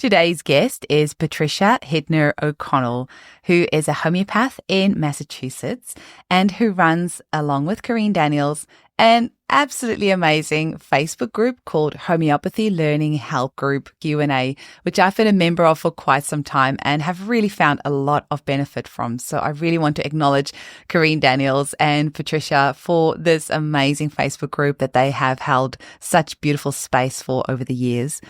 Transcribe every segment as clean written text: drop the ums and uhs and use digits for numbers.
Today's guest is Patricia Hittner-O'Connell, who is a homeopath in Massachusetts and who runs, along with Corrine Daniels, an absolutely amazing Facebook group called Homeopathy Learning Help Group Q&A, which I've been a member of for quite some time and have really found a lot of benefit from. So I really want to acknowledge Corrine Daniels and Patricia for this amazing Facebook group that they have held such beautiful space for over the years.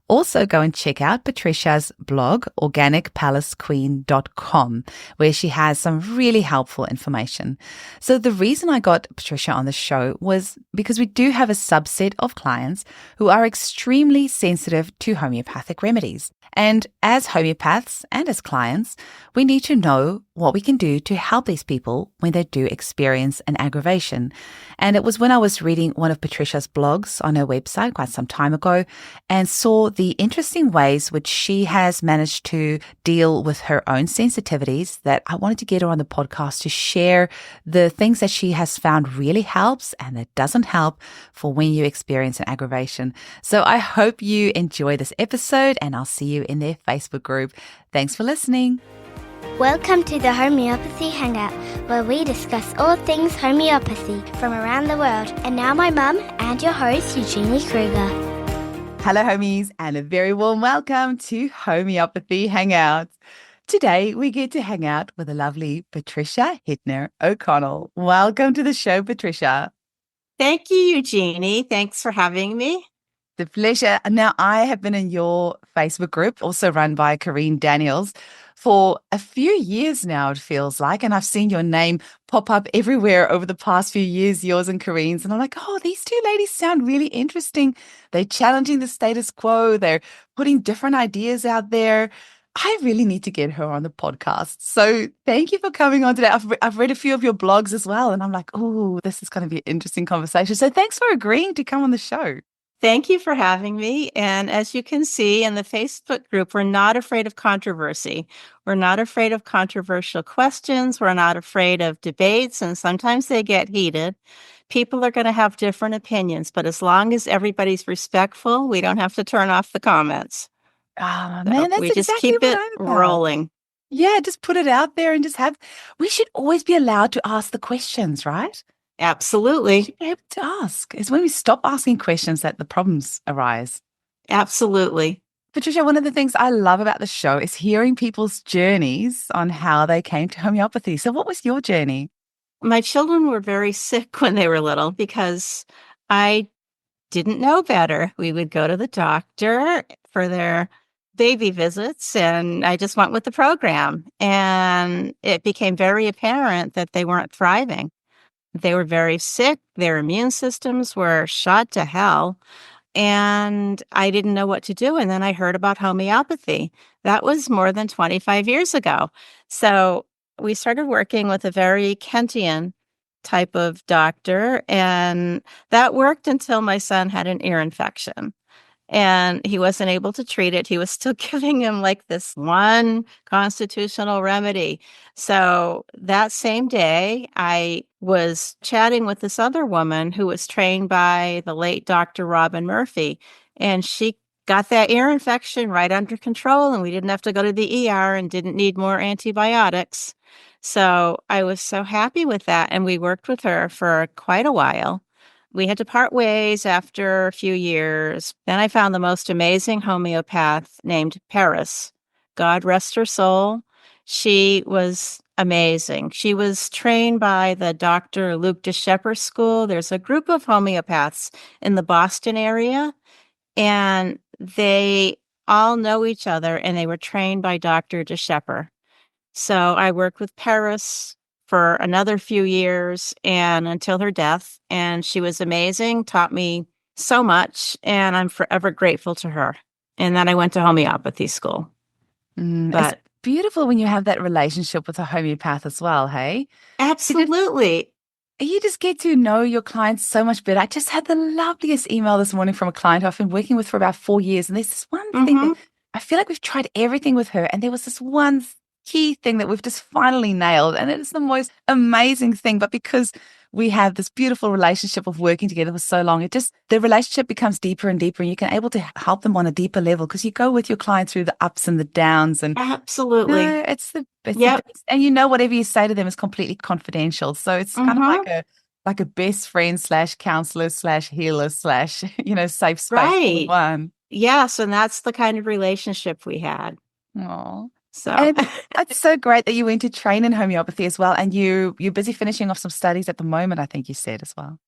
Also, go and check out Patricia's blog, organicpalacequeen.com, where she has some really helpful information. So the reason I got Patricia on the show was because we do have a subset of clients who are extremely sensitive to homeopathic remedies. And as homeopaths and as clients, we need to know what we can do to help these people when they do experience an aggravation. And it was when I was reading one of Patricia's blogs on her website quite some time ago and saw the interesting ways which she has managed to deal with her own sensitivities that I wanted to get her on the podcast to share the things that she has found really helps and that doesn't help for when you experience an aggravation. So I hope you enjoy this episode and I'll see you in their Facebook group. Thanks for listening. Welcome to the Homeopathy Hangout, where we discuss all things homeopathy from around the world. And now my mum and your host, Eugenie Kruger. Hello, homies, and a very warm welcome to Homeopathy Hangout. Today, we get to hang out with the lovely Patricia Hittner-O'Connell. Welcome to the show, Patricia. Thank you, Eugenie. Thanks for having me. The pleasure. Now, I have been in your Facebook group, also run by Corrine Daniels, for a few years now, it feels like, and I've seen your name pop up everywhere over the past few years, yours and Corrine's, and I'm like, oh, these two ladies sound really interesting. They're challenging the status quo. They're putting different ideas out there. I really need to get her on the podcast. So thank you for coming on today. I've read a few of your blogs as well, and I'm like, oh, this is going to be an interesting conversation. So thanks for agreeing to come on the show. Thank you for having me. And as you can see in the Facebook group, we're not afraid of controversy. We're not afraid of controversial questions. We're not afraid of debates. And sometimes they get heated. People are going to have different opinions. But as long as everybody's respectful, we don't have to turn off the comments. Oh, man, that's we just exactly keep what it I'm about. rolling. Yeah, just put it out there and just we should always be allowed to ask the questions, right? Absolutely. We should be able to ask. It's when we stop asking questions that the problems arise. Absolutely. Patricia, one of the things I love about the show is hearing people's journeys on how they came to homeopathy. So what was your journey? My children were very sick when they were little because I didn't know better. We would go to the doctor for their baby visits, and I just went with the program. And it became very apparent that they weren't thriving. They were very sick. Their immune systems were shot to hell. And I didn't know what to do. And then I heard about homeopathy. That was more than 25 years ago. So we started working with a very Kentian type of doctor. And that worked until my son had an ear infection. And he wasn't able to treat it. He was still giving him like this one constitutional remedy. So that same day, I was chatting with this other woman who was trained by the late Dr. Robin Murphy. And she got that ear infection right under control. And we didn't have to go to the ER and didn't need more antibiotics. So I was so happy with that. And we worked with her for quite a while. We had to part ways after a few years. Then I found the most amazing homeopath named Paris. God rest her soul. She was amazing. She was trained by the Dr. Luc de Schepper School. There's a group of homeopaths in the Boston area, and they all know each other, and they were trained by Dr. de Schepper. So I worked with Paris for another few years and until her death. And she was amazing, taught me so much, and I'm forever grateful to her. And then I went to homeopathy school. It's beautiful when you have that relationship with a homeopath as well, hey? Absolutely. You just get to know your clients so much better. I just had the loveliest email this morning from a client who I've been working with for about 4 years. And there's this one thing that I feel like we've tried everything with her. And there was this one key thing that we've just finally nailed. And it is the most amazing thing. But because we have this beautiful relationship of working together for so long, the relationship becomes deeper and deeper, and you can able to help them on a deeper level because you go with your client through the ups and the downs. And Absolutely. no, it's the Yep. best. And whatever you say to them is completely confidential. So it's kind of Mm-hmm. like a best friend slash counselor slash healer slash, safe space all in Right. one. Yes, and that's the kind of relationship we had. Oh, So and it's so great that you went to train in homeopathy as well. And you're busy finishing off some studies at the moment, I think you said as well.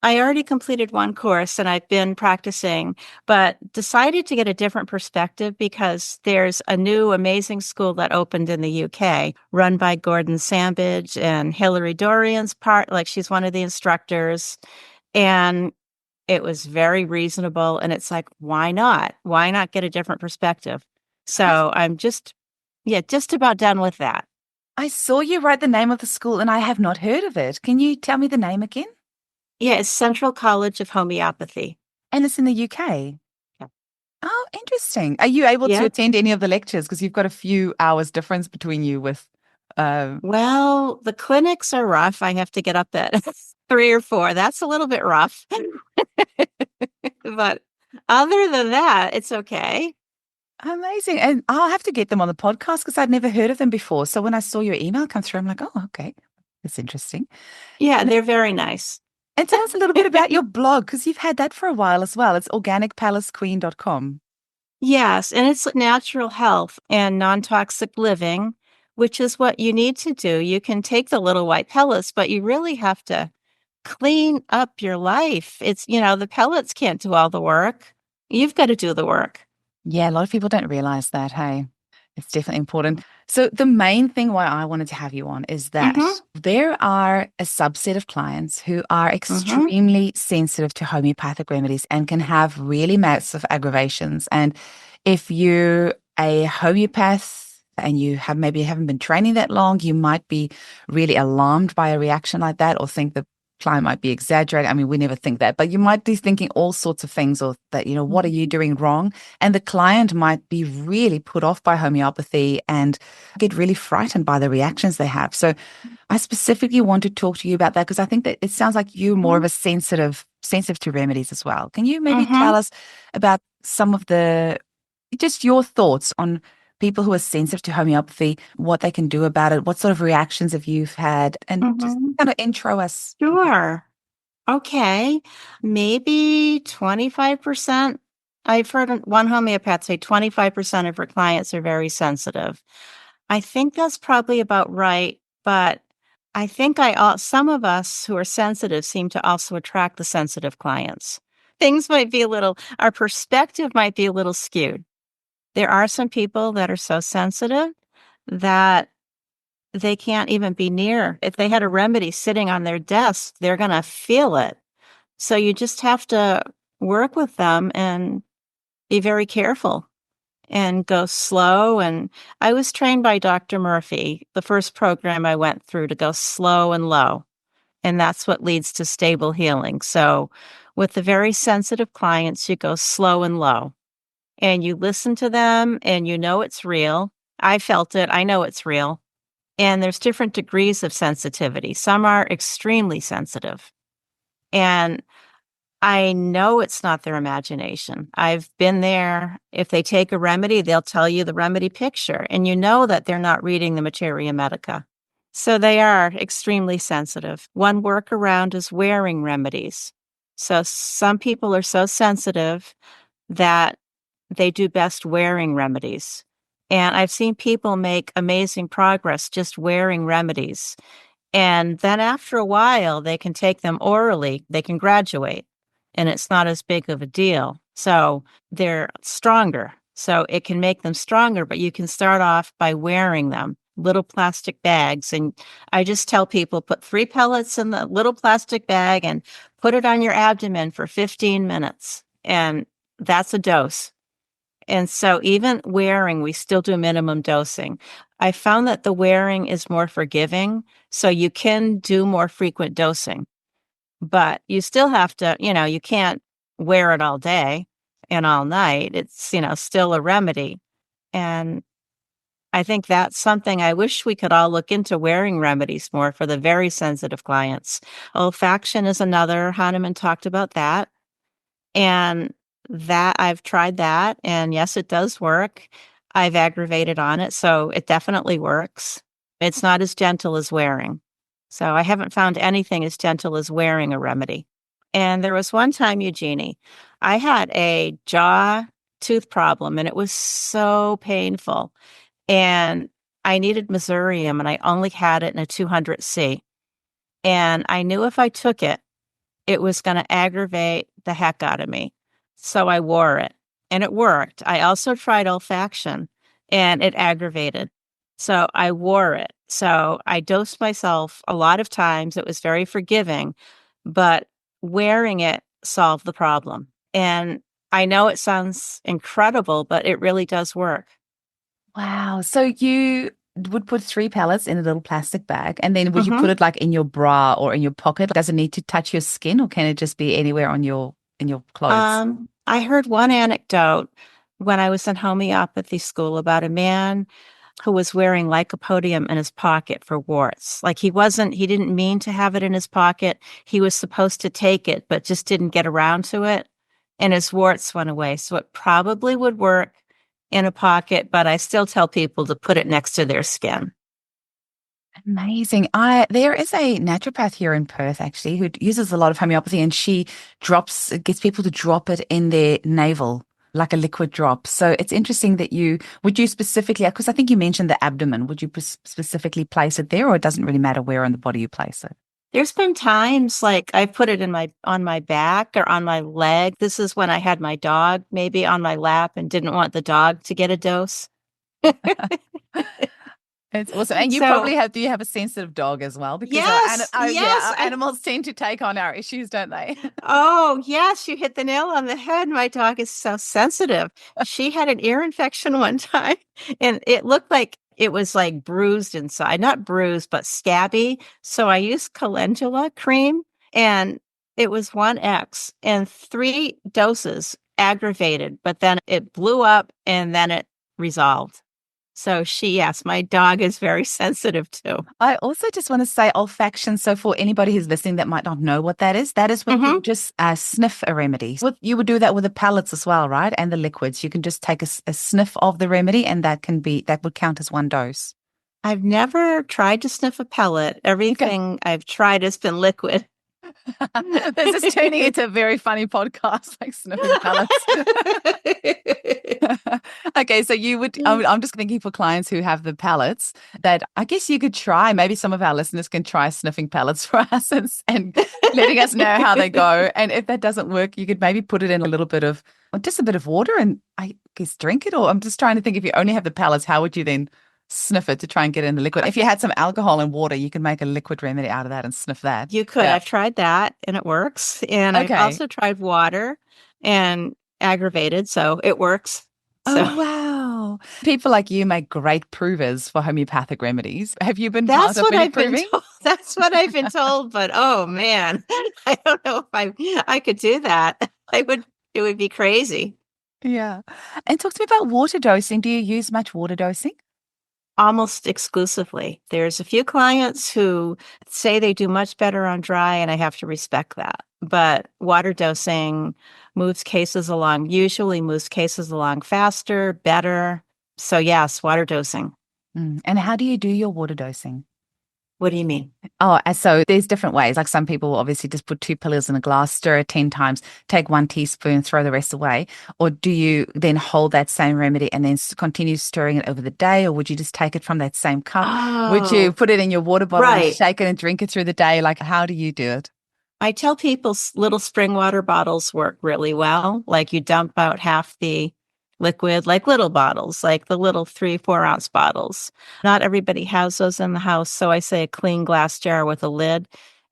I already completed one course and I've been practicing, but decided to get a different perspective because there's a new amazing school that opened in the UK run by Gordon Sambridge, and Hilary Dorian's she's one of the instructors. And it was very reasonable. And it's like, why not? Why not get a different perspective? I, So I'm just about done with that. I saw you write the name of the school and I have not heard of it. Can you tell me the name again? Yeah, it's Central College of Homeopathy. And it's in the UK. Yeah. Oh, interesting. Are you able to Yeah. attend any of the lectures? Because you've got a few hours difference between you with Well, the clinics are rough. I have to get up at 3 or 4. That's a little bit rough. But other than that, it's okay. amazing. And I'll have to get them on the podcast because I'd never heard of them before. So when I saw your email come through, I'm like, oh, okay. That's interesting. Yeah, they're very nice. And tell us a little bit about your blog because you've had that for a while as well. It's organicpalacequeen.com. Yes, and it's natural health and non-toxic living, which is what you need to do. You can take the little white pellets, but you really have to clean up your life. The pellets can't do all the work. You've got to do the work. Yeah, a lot of people don't realize that. Hey, it's definitely important. So, the main thing why I wanted to have you on is Mm-hmm. that there are a subset of clients who are Mm-hmm. extremely sensitive to homeopathic remedies and can have really massive aggravations. And if you're a homeopath and maybe haven't been training that long, you might be really alarmed by a reaction like that or think the client might be exaggerating. I mean, we never think that, but you might be thinking all sorts of things or that, what are you doing wrong? And the client might be really put off by homeopathy and get really frightened by the reactions they have. So I specifically want to talk to you about that because I think that it sounds like you're more of a sensitive to remedies as well. Can you maybe Mm-hmm. tell us about some of just your thoughts on people who are sensitive to homeopathy, what they can do about it, what sort of reactions have you had, and just Mm-hmm. kind of intro us. Sure. Okay. Maybe 25%. I've heard one homeopath say 25% of her clients are very sensitive. I think that's probably about right, but I think some of us who are sensitive seem to also attract the sensitive clients. Our perspective might be a little skewed. There are some people that are so sensitive that they can't even be near. If they had a remedy sitting on their desk, they're going to feel it. So you just have to work with them and be very careful and go slow. And I was trained by Dr. Murphy, the first program I went through, to go slow and low. And that's what leads to stable healing. So with the very sensitive clients, you go slow and low and you listen to them and you know it's real. I felt it. I know it's real. And there's different degrees of sensitivity. Some are extremely sensitive. And I know it's not their imagination. I've been there. If they take a remedy, they'll tell you the remedy picture, and you know that they're not reading the Materia Medica. So they are extremely sensitive. One workaround is wearing remedies. So some people are so sensitive that they do best wearing remedies. And I've seen people make amazing progress just wearing remedies. And then after a while, they can take them orally, they can graduate, and it's not as big of a deal. So they're stronger. So it can make them stronger, but you can start off by wearing them, little plastic bags. And I just tell people put 3 pellets in the little plastic bag and put it on your abdomen for 15 minutes. And that's a dose. And so even wearing, we still do minimum dosing. I found that the wearing is more forgiving, so you can do more frequent dosing, but you still have to, you can't wear it all day and all night. It's, still a remedy. And I think that's something I wish we could all look into, wearing remedies more for the very sensitive clients. Olfaction is another. Hahnemann talked about that. And that I've tried that. And yes, it does work. I've aggravated on it. So it definitely works. It's not as gentle as wearing. So I haven't found anything as gentle as wearing a remedy. And there was one time, Eugenie, I had a jaw tooth problem and it was so painful. And I needed Missourium and I only had it in a 200C. And I knew if I took it, it was going to aggravate the heck out of me. So I wore it and it worked. I also tried olfaction and it aggravated. So I wore it. So I dosed myself a lot of times. It was very forgiving, but wearing it solved the problem. And I know it sounds incredible, but it really does work. Wow. So you would put 3 pellets in a little plastic bag, and then would you Mhm. put it like in your bra or in your pocket? Does it need to touch your skin, or can it just be anywhere on your in your clothes? I heard one anecdote when I was in homeopathy school about a man who was wearing lycopodium in his pocket for warts. Like he didn't mean to have it in his pocket. He was supposed to take it, but just didn't get around to it. And his warts went away. So it probably would work in a pocket, but I still tell people to put it next to their skin. Amazing. There is a naturopath here in Perth actually who uses a lot of homeopathy, and she gets people to drop it in their navel like a liquid drop. So it's interesting that would you specifically, because I think you mentioned the abdomen, would you specifically place it there, or it doesn't really matter where on the body you place it? There's been times like I put it on my back or on my leg. This is when I had my dog maybe on my lap and didn't want the dog to get a dose. It's awesome. And So do you have a sensitive dog as well? Because yes, yes. our animals tend to take on our issues, don't they? Oh, yes, you hit the nail on the head. My dog is so sensitive. She had an ear infection one time and it looked like it was like bruised inside, not bruised, but scabby. So I used calendula cream and it was 1X and 3 doses aggravated, but then it blew up and then it resolved. So yes, my dog is very sensitive too. I also just want to say olfaction. So for anybody who's listening that might not know what that is when you just sniff a remedy. You would do that with the pellets as well, right? And the liquids. You can just take a sniff of the remedy, and that would count as 1 dose. I've never tried to sniff a pellet. Everything I've tried has been liquid. This is turning into a very funny podcast, like sniffing pellets. Okay, so you would, I'm just thinking for clients who have the pellets that I guess you could try, maybe some of our listeners can try sniffing pellets for us and letting us know how they go. And if that doesn't work, you could maybe put it in just a bit of water and I guess drink it. Or I'm just trying to think, if you only have the pellets, how would you then sniff it to try and get in the liquid? If you had some alcohol and water, you could make a liquid remedy out of that and sniff that. You could. Yeah. I've tried that and it works. And I've also tried water and aggravated, so it works. So. Oh, wow. People like you make great provers for homeopathic remedies. Have you been That's part of any been proving? told. That's what I've been told. But oh man, I don't know if I could do that. It would be crazy. Yeah. And talk to me about water dosing. Do you use much water dosing? Almost exclusively. There's a few clients who say they do much better on dry, and I have to respect that. But water dosing usually moves cases along faster, better. So yes, water dosing. And how do you do your water dosing? What do you mean? Oh, so there's different ways. Like some people will obviously just put 2 pills in a glass, stir it 10 times, take 1 teaspoon, throw the rest away. Or do you then hold that same remedy and then continue stirring it over the day? Or would you just take it from that same cup? Oh, would you put it in your water bottle and shake it and drink it through the day? Like, how do you do it? I tell people little spring water bottles work really well. Like you dump out half the liquid, like little bottles, like the little 3-4 ounce bottles. Not everybody has those in the house. So I say a clean glass jar with a lid,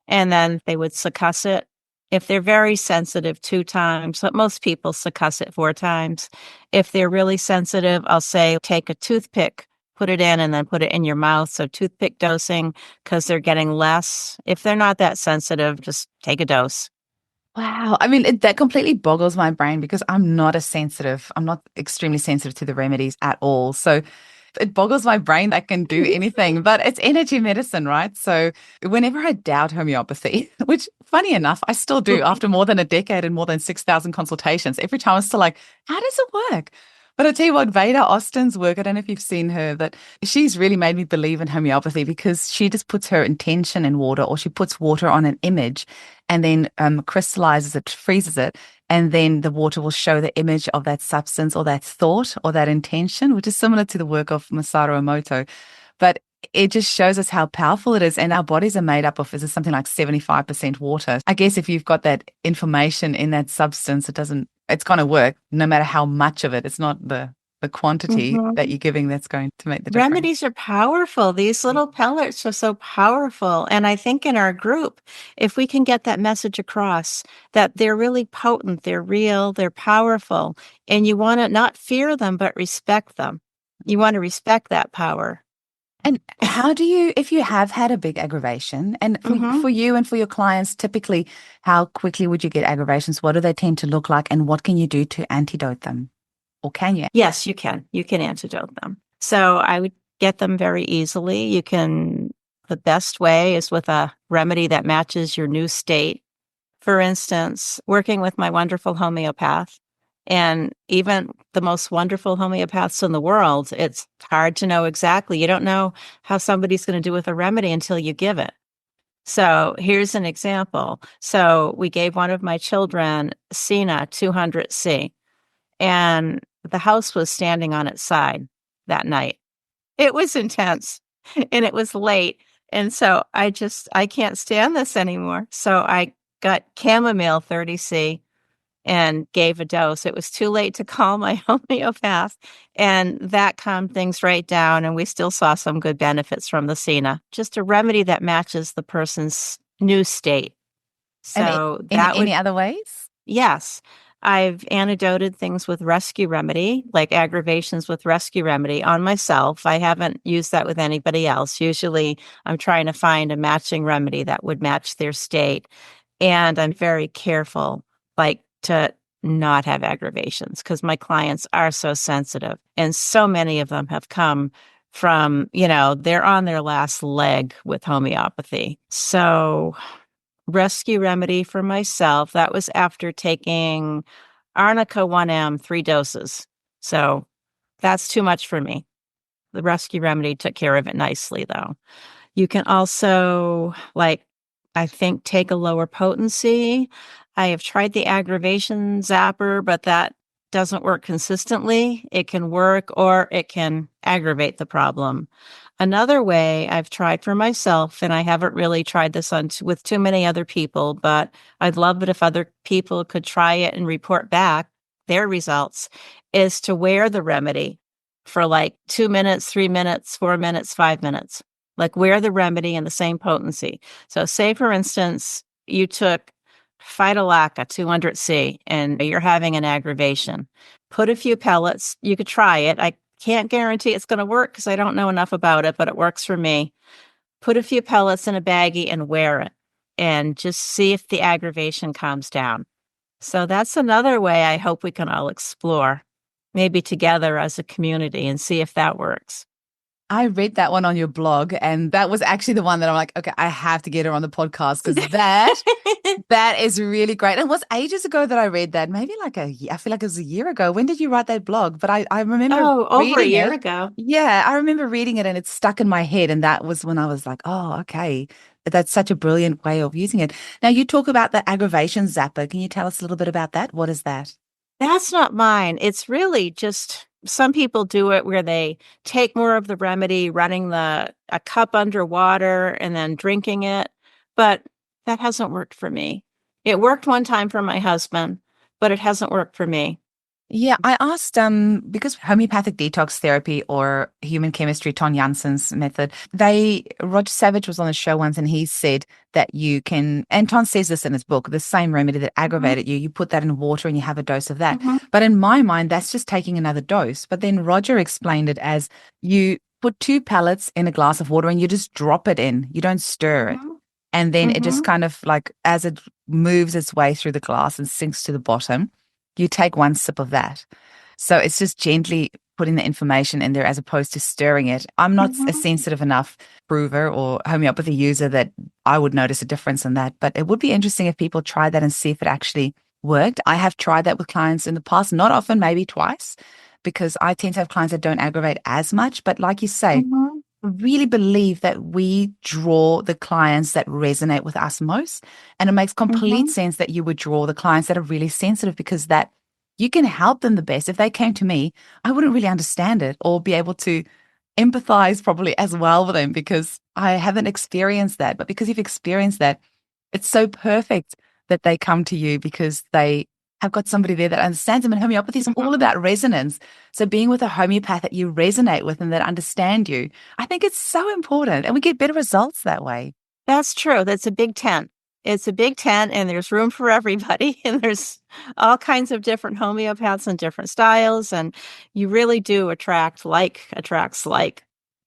and then they would succuss it. If they're very sensitive, 2 times, but most people succuss it 4 times. If they're really sensitive, I'll say take a toothpick, put it in, and then put it in your mouth. So toothpick dosing, because they're getting less. If they're not that sensitive, just take a dose. Wow. I mean, that completely boggles my brain because I'm not extremely sensitive to the remedies at all. So it boggles my brain that can do anything, but it's energy medicine, right? So whenever I doubt homeopathy, which funny enough, I still do after more than a decade and more than 6,000 consultations, every time I'm still like, how does it work? But I tell you what, Veda Austin's work, I don't know if you've seen her, but she's really made me believe in homeopathy because she just puts her intention in water, or she puts water on an image and then crystallizes it, freezes it, and then the water will show the image of that substance or that thought or that intention, which is similar to the work of Masaru Emoto. But it just shows us how powerful it is. And our bodies are made up of, is it something like 75% water? I guess if you've got that information in that substance, it's going to work no matter how much of it. It's not the quantity that you're giving that's going to make the difference. Remedies are powerful. These little pellets are so powerful. And I think in our group, if we can get that message across that they're really potent, they're real, they're powerful, and you want to not fear them, but respect them. You want to respect that power. And how do you, if you have had a big aggravation, and for you and for your clients, typically, how quickly would you get aggravations? What do they tend to look like? And what can you do to antidote them? Or can you? Yes, you can. You can antidote them. So I would get them very easily. The best way is with a remedy that matches your new state. For instance, working with my wonderful homeopath, and even the most wonderful homeopaths in the world, it's hard to know exactly. You don't know how somebody's going to do with a remedy until you give it. So here's an example. So we gave one of my children Sina 200C, and the house was standing on its side that night. It was intense and it was late. And so I can't stand this anymore. So I got chamomile 30C and gave a dose. It was too late to call my homeopath, and that calmed things right down. And we still saw some good benefits from the Sina. Just a remedy that matches the person's new state. So any other ways? Yes. I've antidoted things with rescue remedy, like aggravations with rescue remedy on myself. I haven't used that with anybody else. Usually I'm trying to find a matching remedy that would match their state. And I'm very careful, like, to not have aggravations because my clients are so sensitive. And so many of them have come from, they're on their last leg with homeopathy. So rescue remedy for myself, that was after taking Arnica 1M 3 doses. So that's too much for me. The rescue remedy took care of it nicely, though. You can also, I think, take a lower potency. I have tried the aggravation zapper, but that doesn't work consistently. It can work or it can aggravate the problem. Another way I've tried for myself, and I haven't really tried this with too many other people, but I'd love it if other people could try it and report back their results, is to wear the remedy for 2 minutes, 3 minutes, 4 minutes, 5 minutes. Wear the remedy in the same potency. So say, for instance, you took Phytolacca 200C and you're having an aggravation. Put a few pellets. You could try it. I can't guarantee it's going to work because I don't know enough about it, but it works for me. Put a few pellets in a baggie and wear it and just see if the aggravation calms down. So that's another way I hope we can all explore, maybe together as a community, and see if that works. I read that one on your blog, and that was actually the one that I'm like, okay, I have to get her on the podcast because that is really great. And it was ages ago that I read that, maybe I feel like it was a year ago. When did you write that blog? But I remember over a year ago. Yeah, I remember reading it and it stuck in my head. And that was when I was like, oh, okay, that's such a brilliant way of using it. Now, you talk about the aggravation zapper. Can you tell us a little bit about that? What is that? That's not mine. It's really just... Some people do it where they take more of the remedy, running a cup under water and then drinking it. But that hasn't worked for me. It worked one time for my husband, but it hasn't worked for me. Yeah, I asked, because homeopathic detox therapy or human chemistry, Ton Janssen's method, Roger Savage was on the show once and he said that you can, and Ton says this in his book, the same remedy that aggravated you put that in water and you have a dose of that. But in my mind, that's just taking another dose. But then Roger explained it as you put 2 pellets in a glass of water and you just drop it in. You don't stir it. And then it just kind of as it moves its way through the glass and sinks to the bottom, you take 1 sip of that. So it's just gently putting the information in there as opposed to stirring it. I'm not a sensitive enough prover or homeopathy user that I would notice a difference in that. But it would be interesting if people tried that and see if it actually worked. I have tried that with clients in the past, not often, maybe twice, because I tend to have clients that don't aggravate as much. But like you say, really believe that we draw the clients that resonate with us most. And it makes complete sense that you would draw the clients that are really sensitive, because that you can help them the best. If they came to me, I wouldn't really understand it or be able to empathize probably as well with them, because I haven't experienced that. But because you've experienced that, it's so perfect that they come to you, because they have got somebody there that understands them. And homeopathy is all about resonance. So being with a homeopath that you resonate with and that understand you, I think it's so important. And we get better results that way. That's true. That's a big tent. It's a big tent, and there's room for everybody. And there's all kinds of different homeopaths and different styles. And you really do attracts like.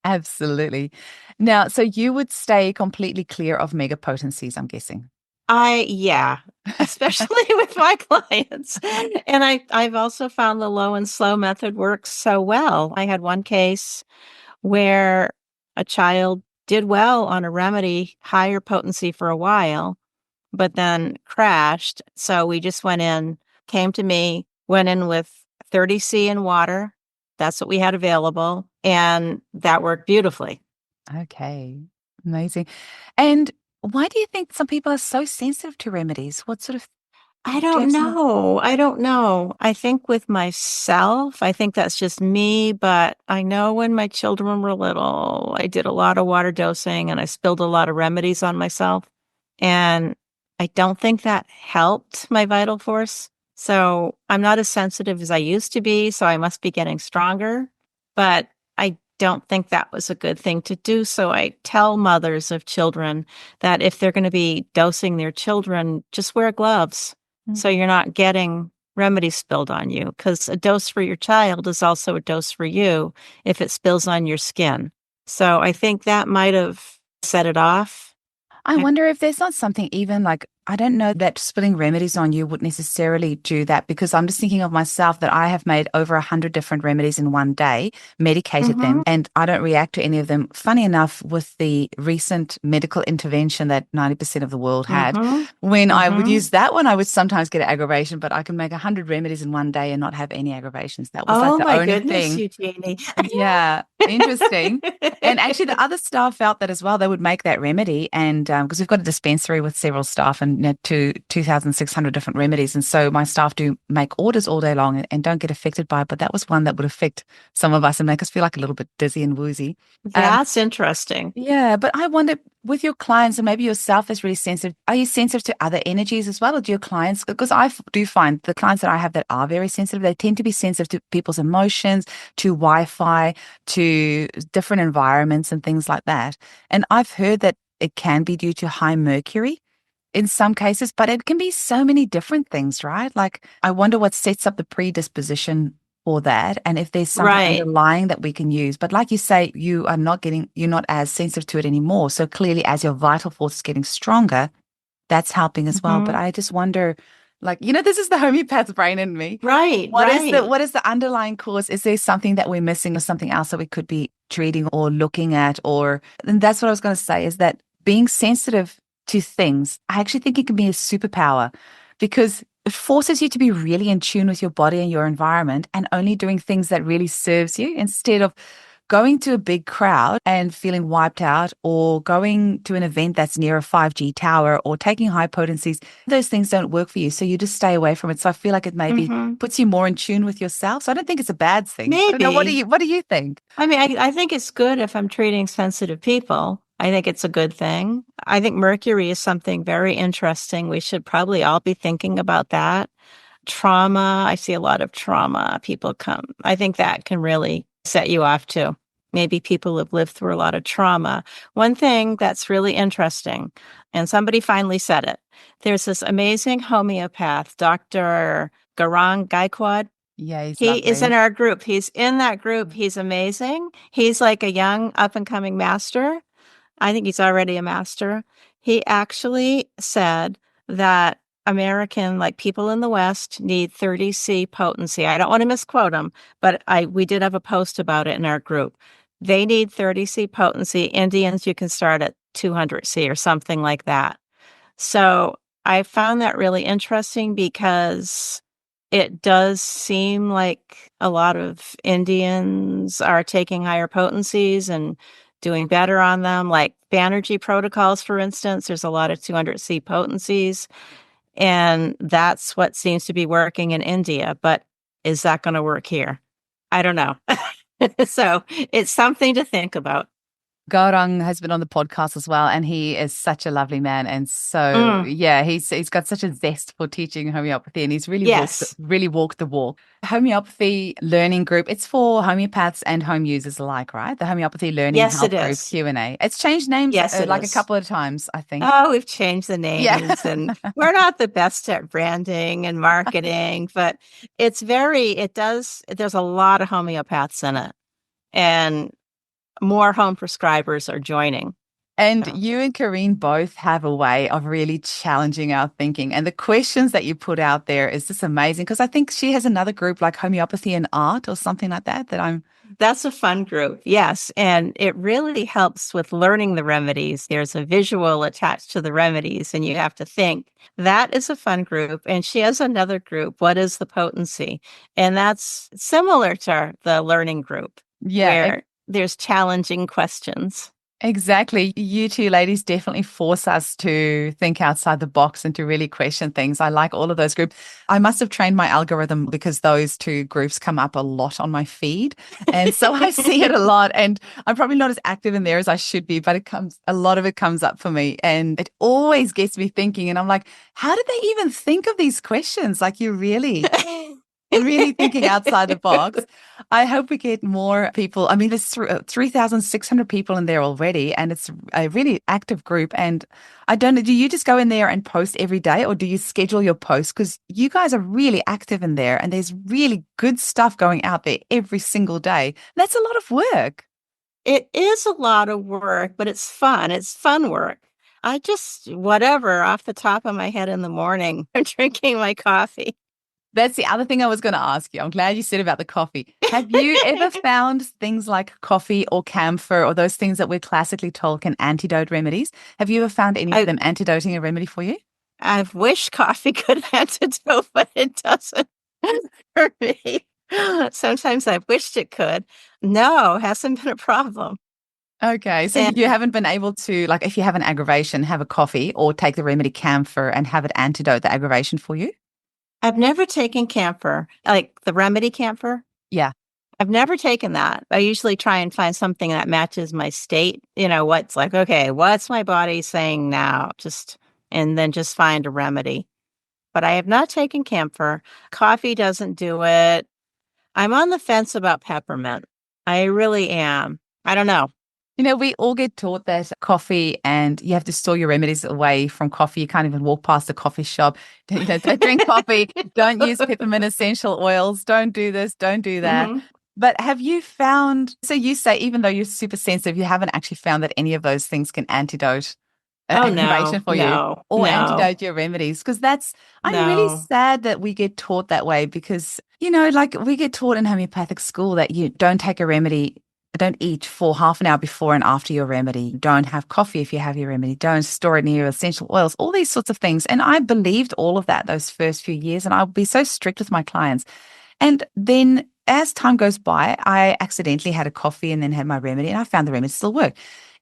Absolutely. Now, so you would stay completely clear of mega potencies, I'm guessing. Yeah, especially with my clients. And I've also found the low and slow method works so well. I had one case where a child did well on a remedy, higher potency for a while, but then crashed. So we just came to me, went in with 30C in water. That's what we had available. And that worked beautifully. Okay. Amazing. And why do you think some people are so sensitive to remedies? What sort of I do you don't have some? know. I don't know. I think with myself, I think that's just me, but I know when my children were little, I did a lot of water dosing and I spilled a lot of remedies on myself. And I don't think that helped my vital force. So I'm not as sensitive as I used to be. So I must be getting stronger. But I don't think that was a good thing to do. So I tell mothers of children that if they're going to be dosing their children, just wear gloves so you're not getting remedies spilled on you, because a dose for your child is also a dose for you if it spills on your skin. So I think that might have set it off. I wonder if there's not something even like, I don't know that spilling remedies on you would necessarily do that, because I'm just thinking of myself that I have made over 100 different remedies in one day, medicated them, and I don't react to any of them. Funny enough, with the recent medical intervention that 90% of the world had, when I would use that one, I would sometimes get aggravation, but I can make 100 remedies in one day and not have any aggravations. That was like Oh the my only goodness, thing. Eugenie. Yeah, interesting. And actually, the other staff felt that as well. They would make that remedy, and because we've got a dispensary with several staff and 2,600 different remedies, and so my staff do make orders all day long and don't get affected by it. But that was one that would affect some of us and make us feel like a little bit dizzy and woozy. That's interesting. Yeah, but I wonder with your clients, and maybe yourself is really sensitive. Are you sensitive to other energies as well, or do your clients? Because do find the clients that I have that are very sensitive, they tend to be sensitive to people's emotions, to Wi-Fi, to different environments and things like that. And I've heard that it can be due to high mercury in some cases, but it can be so many different things, right? Like, I wonder what sets up the predisposition for that, and if there's something Right. underlying that we can use. But like you say, you're not as sensitive to it anymore. So clearly, as your vital force is getting stronger, that's helping as well. But I just wonder, like, this is the homeopath's brain in me. Right, What is right. the underlying cause? Is there something that we're missing or something else that we could be treating or looking at? And that's what I was going to say, is that being sensitive to things, I actually think it can be a superpower, because it forces you to be really in tune with your body and your environment and only doing things that really serves you, instead of going to a big crowd and feeling wiped out, or going to an event that's near a 5G tower, or taking high potencies. Those things don't work for you. So you just stay away from it. So I feel like it maybe puts you more in tune with yourself. So I don't think it's a bad thing. I don't know. Maybe. What do you think? I mean, I think it's good if I'm treating sensitive people. I think it's a good thing. I think mercury is something very interesting. We should probably all be thinking about that. Trauma, I see a lot of trauma. People come. I think that can really set you off too. Maybe people have lived through a lot of trauma. One thing that's really interesting, and somebody finally said it, there's this amazing homeopath, Dr. Garang Gaikwad. Yeah, he's He is in lovely. our group. He's in that group. He's amazing. He's like a young up and coming master. I think he's already a master. He actually said that American, like people in the West, need 30C potency. I don't want to misquote them, but we did have a post about it in our group. They need 30C potency. Indians, you can start at 200C or something like that. So I found that really interesting because it does seem like a lot of Indians are taking higher potencies and doing better on them. Like Banerjee protocols, for instance, there's a lot of 200C potencies. And that's what seems to be working in India. But is that going to work here? I don't know. So it's something to think about. Gaurang has been on the podcast as well, and he is such a lovely man. And so, yeah, he's got such a zest for teaching homeopathy, and he's really walked the walk. Homeopathy learning group, it's for homeopaths and home users alike, right? The homeopathy learning help group Q&A. It's changed names like a couple of times, I think. Oh, we've changed the names, and we're not the best at branding and marketing, but there's a lot of homeopaths in it, and more home prescribers are joining. And you and Karine both have a way of really challenging our thinking. And the questions that you put out there is just amazing, because I think she has another group like Homeopathy and Art or something like that That's a fun group, yes. And it really helps with learning the remedies. There's a visual attached to the remedies, and you have to think. That is a fun group. And she has another group, What is the Potency? And that's similar to the learning group, where there's challenging questions. Exactly. You two ladies definitely force us to think outside the box and to really question things. I like all of those groups. I must have trained my algorithm because those two groups come up a lot on my feed. And so I see it a lot, and I'm probably not as active in there as I should be, but a lot of it comes up for me, and it always gets me thinking. And I'm like, how did they even think of these questions? Like, you really... and really thinking outside the box. I hope we get more people. I mean, there's 3,600 people in there already, and it's a really active group. And I don't know, do you just go in there and post every day, or do you schedule your posts? Because you guys are really active in there, and there's really good stuff going out there every single day. That's a lot of work. It is a lot of work, but it's fun. It's fun work. I just, whatever, off the top of my head in the morning, I'm drinking my coffee. That's the other thing I was going to ask you. I'm glad you said about the coffee. Have you ever found things like coffee or camphor or those things that we're classically told can antidote remedies? Have you ever found any of them antidoting a remedy for you? I've wished coffee could antidote, but it doesn't for me. Sometimes I've wished it could. No, hasn't been a problem. Okay, so you haven't been able to, like, if you have an aggravation, have a coffee or take the remedy camphor and have it antidote the aggravation for you? I've never taken camphor, like the remedy camphor. Yeah. I've never taken that. I usually try and find something that matches my state. You know, what's like, okay, what's my body saying now? And then just find a remedy. But I have not taken camphor. Coffee doesn't do it. I'm on the fence about peppermint. I really am. I don't know. You know, we all get taught that coffee, and you have to store your remedies away from coffee. You can't even walk past a coffee shop. Don't drink coffee. Don't use peppermint essential oils. Don't do this. Don't do that. Mm-hmm. But have you found, so you say, even though you're super sensitive, you haven't actually found that any of those things can antidote aggravation for you or antidote your remedies? Because I'm really sad that we get taught that way, because, you know, like we get taught in homeopathic school that you don't take a remedy. Don't eat for half an hour before and after your remedy. Don't have coffee if you have your remedy. Don't store it near your essential oils, all these sorts of things. And I believed all of that those first few years, and I'll be so strict with my clients. And then as time goes by, I accidentally had a coffee and then had my remedy, and I found the remedy still worked.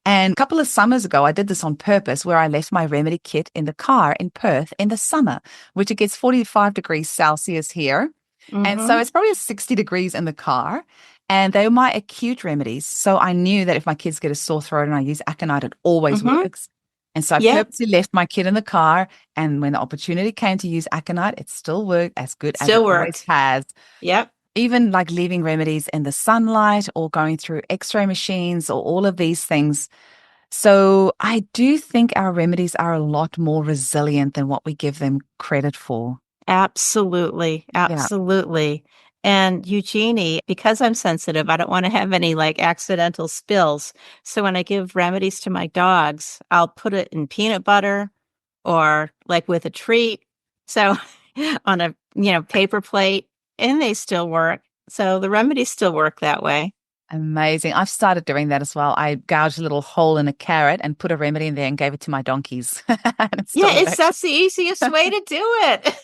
And a couple of summers ago, I did this on purpose, where I left my remedy kit in the car in Perth in the summer, which it gets 45 degrees Celsius here. Mm-hmm. And so it's probably 60 degrees in the car. And they were my acute remedies. So I knew that if my kids get a sore throat and I use aconite, it always works. And so I purposely left my kit in the car. And when the opportunity came to use aconite, it still worked as good as it always has. Yep. Even like leaving remedies in the sunlight or going through x-ray machines or all of these things. So I do think our remedies are a lot more resilient than what we give them credit for. Absolutely. Absolutely. Yeah. And Eugenie, because I'm sensitive, I don't want to have any like accidental spills. So when I give remedies to my dogs, I'll put it in peanut butter or like with a treat, So on a, paper plate, and they still work. So the remedies still work that way. Amazing. I've started doing that as well. I gouged a little hole in a carrot and put a remedy in there and gave it to my donkeys. And it still Yeah, works. that's the easiest way to do it.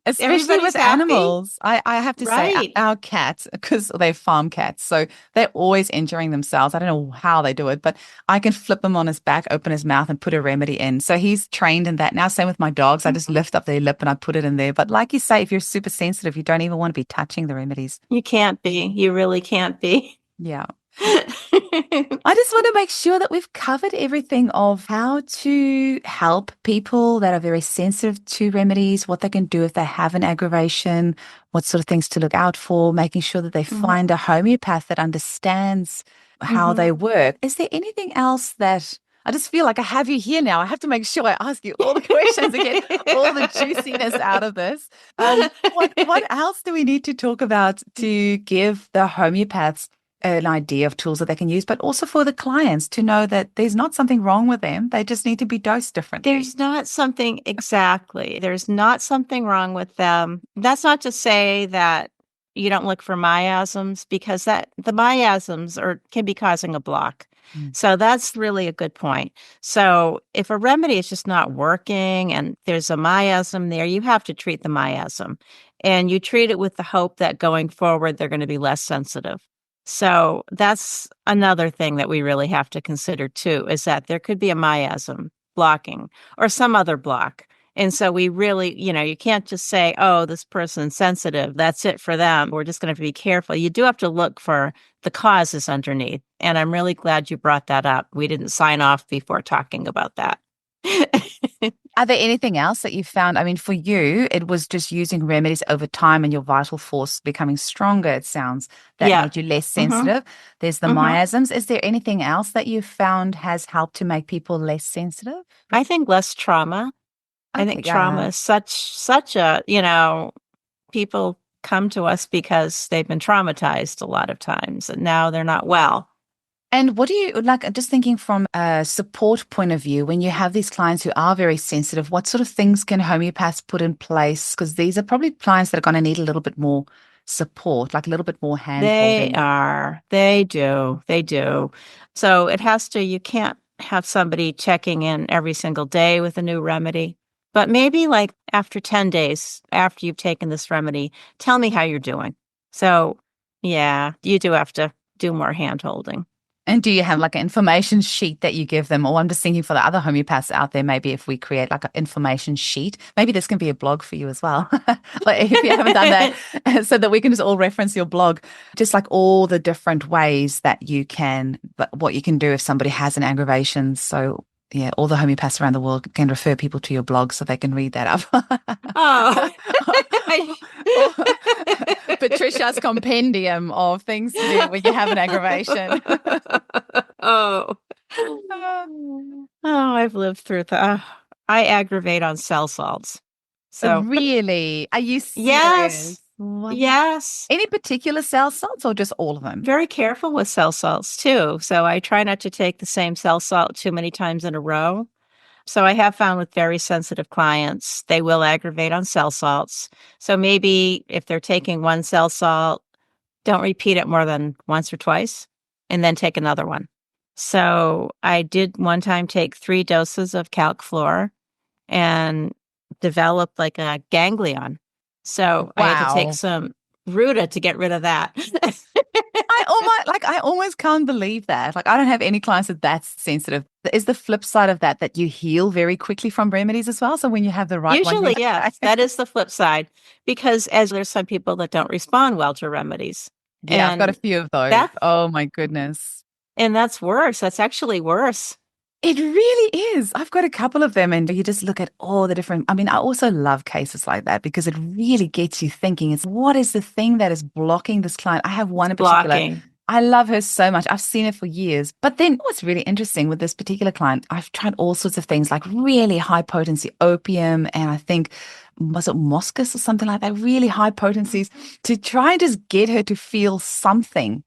Especially Everybody's with happy. animals. I have to say, Right. our cats, because they're farm cats, so they're always injuring themselves. I don't know how they do it, but I can flip him on his back, open his mouth, and put a remedy in. So he's trained in that now. Same with my dogs. I just lift up their lip and I put it in there. But like you say, if you're super sensitive, you don't even want to be touching the remedies. You can't be. You really can't be. Yeah. I just want to make sure that we've covered everything of how to help people that are very sensitive to remedies, what they can do if they have an aggravation, what sort of things to look out for, making sure that they find a homeopath that understands how they work. Is there anything else that I just feel like I have you here now? I have to make sure I ask you all the questions and get all the juiciness out of this. What else do we need to talk about to give the homeopaths an idea of tools that they can use, but also for the clients to know that there's not something wrong with them. They just need to be dosed differently. There's not something exactly. There's not something wrong with them. That's not to say that you don't look for miasms, because the miasms can be causing a block. So that's really a good point. So if a remedy is just not working and there's a miasm there, you have to treat the miasm, and you treat it with the hope that going forward, they're going to be less sensitive. So that's another thing that we really have to consider too, is that there could be a miasm blocking or some other block. And so we really, you can't just say, oh, this person's sensitive, that's it for them. We're just going to have to be careful. You do have to look for the causes underneath. And I'm really glad you brought that up. We didn't sign off before talking about that. Are there anything else that you found? I mean, for you, it was just using remedies over time and your vital force becoming stronger, it sounds, that made you less sensitive. There's the miasms. Is there anything else that you found has helped to make people less sensitive? I think less trauma. Okay, I think trauma is such a, people come to us because they've been traumatized a lot of times and now they're not well. And what do you like? Just thinking from a support point of view, when you have these clients who are very sensitive, what sort of things can homeopaths put in place? Because these are probably clients that are going to need a little bit more support, like a little bit more hand-holding. They do. So you can't have somebody checking in every single day with a new remedy, but maybe like after 10 days after you've taken this remedy, tell me how you're doing. So yeah, you do have to do more hand-holding. And do you have like an information sheet that you give them? Or I'm just thinking for the other homeopaths out there, maybe if we create like an information sheet, maybe this can be a blog for you as well. Like if you haven't done that, so that we can just all reference your blog, just like all the different ways that what you can do if somebody has an aggravation. So yeah, all the homeopaths around the world can refer people to your blog so they can read that up. Oh. Patricia's compendium of things to do when you have an aggravation. Oh, I've lived through that. I aggravate on cell salts. So really? Are you serious? Yes. What? Yes. Any particular cell salts or just all of them? Very careful with cell salts too. So I try not to take the same cell salt too many times in a row. So I have found with very sensitive clients, they will aggravate on cell salts. So maybe if they're taking one cell salt, don't repeat it more than once or twice, and then take another one. So I did one time take 3 doses of calc fluor and developed like a ganglion. So I had to take some Ruta to get rid of that. I almost can't believe that. Like, I don't have any clients that's sensitive. Is the flip side of that you heal very quickly from remedies as well? So when you have the right Usually, one, yes, that is the flip side, because as there's some people that don't respond well to remedies. Yeah, I've got a few of those. Oh my goodness. And that's worse. That's actually worse. It really is. I've got a couple of them, and you just look at all the different. I mean, I also love cases like that because it really gets you thinking. It's what is the thing that is blocking this client? I have one in particular. I love her so much. I've seen her for years. But then what's really interesting with this particular client, I've tried all sorts of things like really high potency opium, and I think, was it Moscus or something like that? Really high potencies to try and just get her to feel something.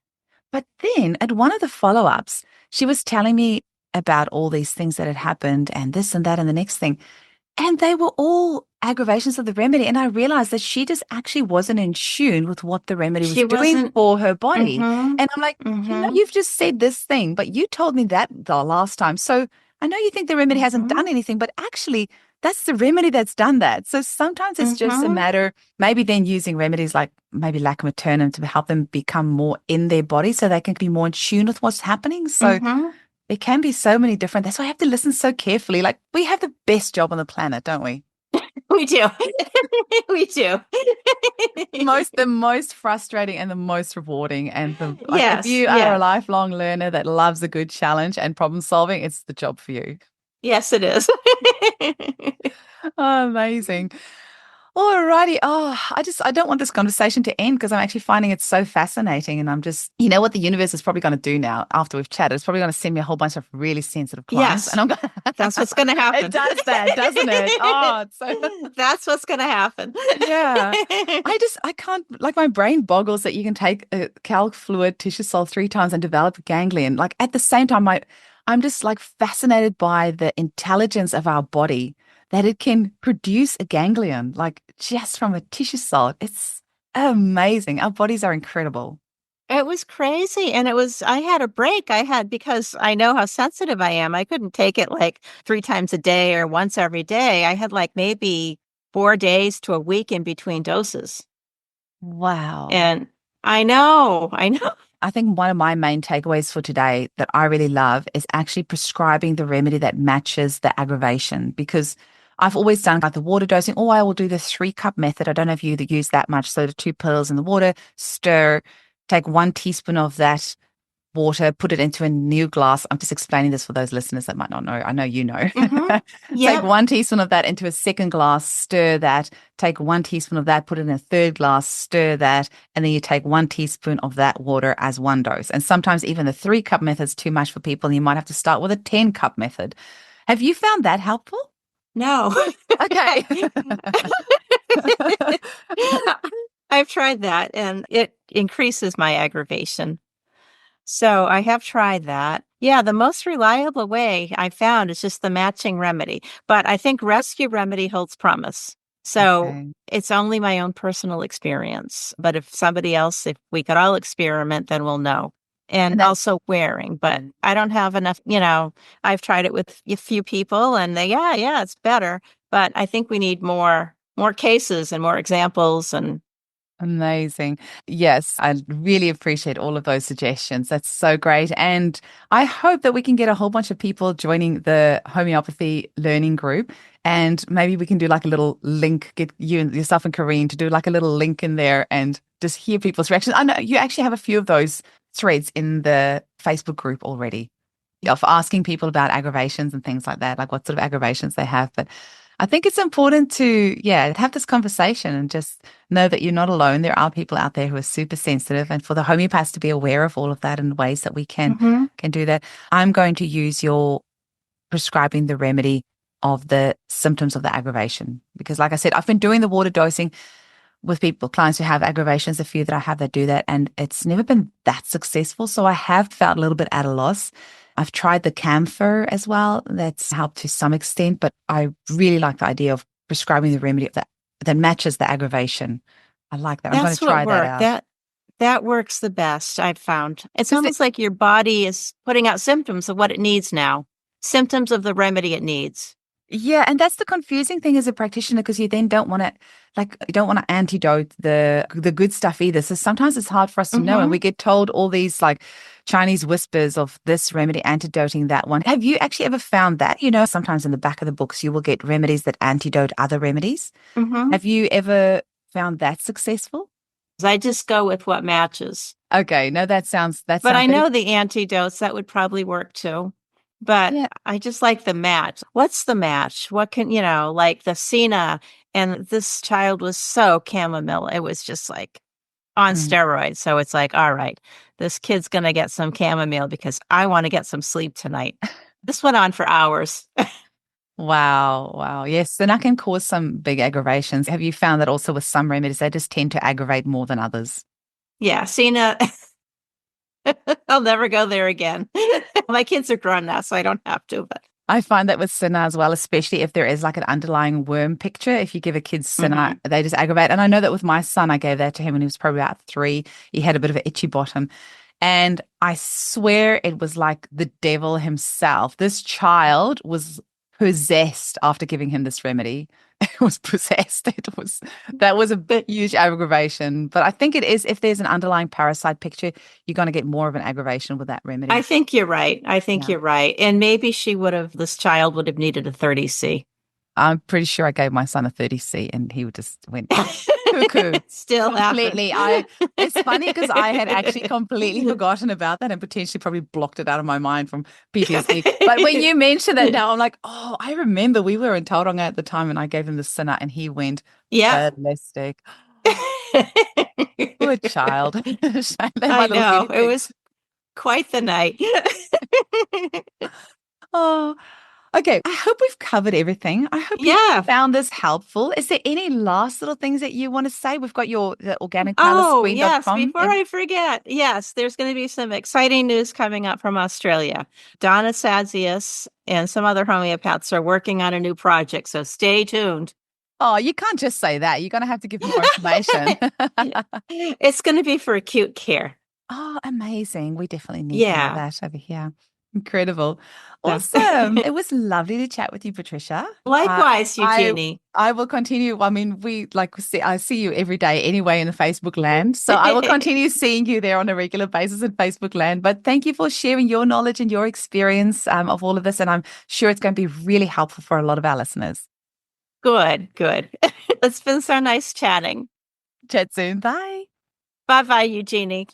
But then at one of the follow-ups, she was telling me about all these things that had happened and this and that and the next thing. And they were all aggravations of the remedy. And I realized that she just actually wasn't in tune with what the remedy was She doing wasn't. for her body. Mm-hmm. And I'm like, Mm-hmm. you've just said this thing, but you told me that the last time. So I know you think the remedy hasn't Mm-hmm. done anything, but actually, that's the remedy that's done that. So sometimes it's just a Mm-hmm. matter, maybe then using remedies like maybe lacum aeternum to help them become more in their body so they can be more in tune with what's happening. So Mm-hmm. there can be so many different, that's why I have to listen so carefully. Like we have the best job on the planet, don't we? We do. We do. The most frustrating and the most rewarding. And the like if Yes, you are a yes. lifelong learner that loves a good challenge and problem solving, it's the job for you. Yes, it is. Oh, amazing. Alrighty. Oh, I don't want this conversation to end because I'm actually finding it so fascinating. And I'm just, you know what the universe is probably going to do now after we've chatted? It's probably going to send me a whole bunch of really sensitive clients. And Yes, I'm going that's what's going to happen. It does that, doesn't it? Oh, it's so That's what's going to happen. yeah. I can't, like my brain boggles that you can take a calc fluid tissue salt 3 times and develop a ganglion. Like at the same time, I'm just like fascinated by the intelligence of our body that it can produce a ganglion, like just from a tissue salt. It's amazing. Our bodies are incredible. It was crazy. And I had a break. Because I know how sensitive I am. I couldn't take it like 3 times a day or once every day. I had like maybe 4 days to a week in between doses. Wow. And I know. I think one of my main takeaways for today that I really love is actually prescribing the remedy that matches the aggravation because I've always done like the water dosing. Oh, I will do the 3-cup method. I don't know if you use that much. So the 2 pills in the water, stir, take 1 teaspoon of that water, put it into a new glass. I'm just explaining this for those listeners that might not know. I know you know. Mm-hmm. Take Yep. 1 teaspoon of that into a second glass, stir that, take 1 teaspoon of that, put it in a third glass, stir that, and then you take 1 teaspoon of that water as one dose. And sometimes even the 3-cup method is too much for people, and you might have to start with a 10-cup method. Have you found that helpful? No. Okay. I've tried that and it increases my aggravation. So I have tried that. Yeah, the most reliable way I found is just the matching remedy. But I think rescue remedy holds promise. So Okay. it's only my own personal experience. But if we could all experiment, then we'll know. And And that, also wearing. But I don't have enough, I've tried it with a few people and yeah, it's better. But I think we need more cases and more examples and amazing. Yes, I really appreciate all of those suggestions. That's so great. And I hope that we can get a whole bunch of people joining the homeopathy learning group. And maybe we can do like a little link, get you and yourself and Corrine to do like a little link in there and just hear people's reactions. I know you actually have a few of those threads in the Facebook group already of asking people about aggravations and things like that, like what sort of aggravations they have. But I think it's important to, have this conversation and just know that you're not alone. There are people out there who are super sensitive, and for the homeopaths to be aware of all of that and ways that we can do that. I'm going to use your prescribing the remedy of the symptoms of the aggravation because, like I said, I've been doing the water dosing with clients who have aggravations, a few that I have that do that, and it's never been that successful. So I have felt a little bit at a loss. I've tried the camphor as well. That's helped to some extent, but I really like the idea of prescribing the remedy that matches the aggravation. I like that. I'm going to that's what try that worked. out. That works the best, I've found. It's 'Cause almost like your body is putting out symptoms of what it needs now, symptoms of the remedy it needs. Yeah, and that's the confusing thing as a practitioner because you then don't want to antidote the good stuff either. So sometimes it's hard for us to know, and we get told all these like Chinese whispers of this remedy antidoting that one. Have you actually ever found that? You know, sometimes in the back of the books you will get remedies that antidote other remedies. Have you ever found that successful? I just go with what matches. Okay, no, that sounds But I know the antidotes, that would probably work too. But yeah. I just like the match. What's the match? What can, like the Cena, and this child was so chamomile. It was just like on Mm. steroids. So it's like, all right, this kid's going to get some chamomile because I want to get some sleep tonight. This went on for hours. Wow, wow. Yes, then that can cause some big aggravations. Have you found that also with some remedies, they just tend to aggravate more than others? Yeah, Cena, I'll never go there again. My kids are grown now, so I don't have to, but I find that with Cinna as well, especially if there is like an underlying worm picture. If you give a kid Cinna, they just aggravate. And I know that with my son, I gave that to him when he was probably about 3. He had a bit of an itchy bottom. And I swear it was like the devil himself. This child was possessed after giving him this remedy. It was possessed. That was a bit huge aggravation. But I think it is, if there's an underlying parasite picture, you're going to get more of an aggravation with that remedy. I think you're right. You're right. And maybe this child would have needed a 30C. I'm pretty sure I gave my son a 30C and he just went cuckoo. Still completely. It's funny because I had actually completely forgotten about that and potentially probably blocked it out of my mind from PTSD. But when you mention that now, I'm like, oh, I remember we were in Tauranga at the time and I gave him the Cinna and he went ballistic. Poor child. I know. It was quite the night. Oh, okay. I hope we've covered everything. I hope you found this helpful. Is there any last little things that you want to say? We've got the organicpalacequeen.com. Yes. Before I forget, yes, there's going to be some exciting news coming up from Australia. Donna Sazius and some other homeopaths are working on a new project, so stay tuned. Oh, you can't just say that. You're going to have to give more information. It's going to be for acute care. Oh, amazing. We definitely need to know that over here. Incredible. Awesome. It was lovely to chat with you, Patricia. Likewise, Eugenie. I will continue. I mean, I see you every day anyway in the Facebook land. So I will continue seeing you there on a regular basis in Facebook land. But thank you for sharing your knowledge and your experience of all of this. And I'm sure it's going to be really helpful for a lot of our listeners. Good. It's been so nice chatting. Chat soon. Bye. Bye-bye, Eugenie.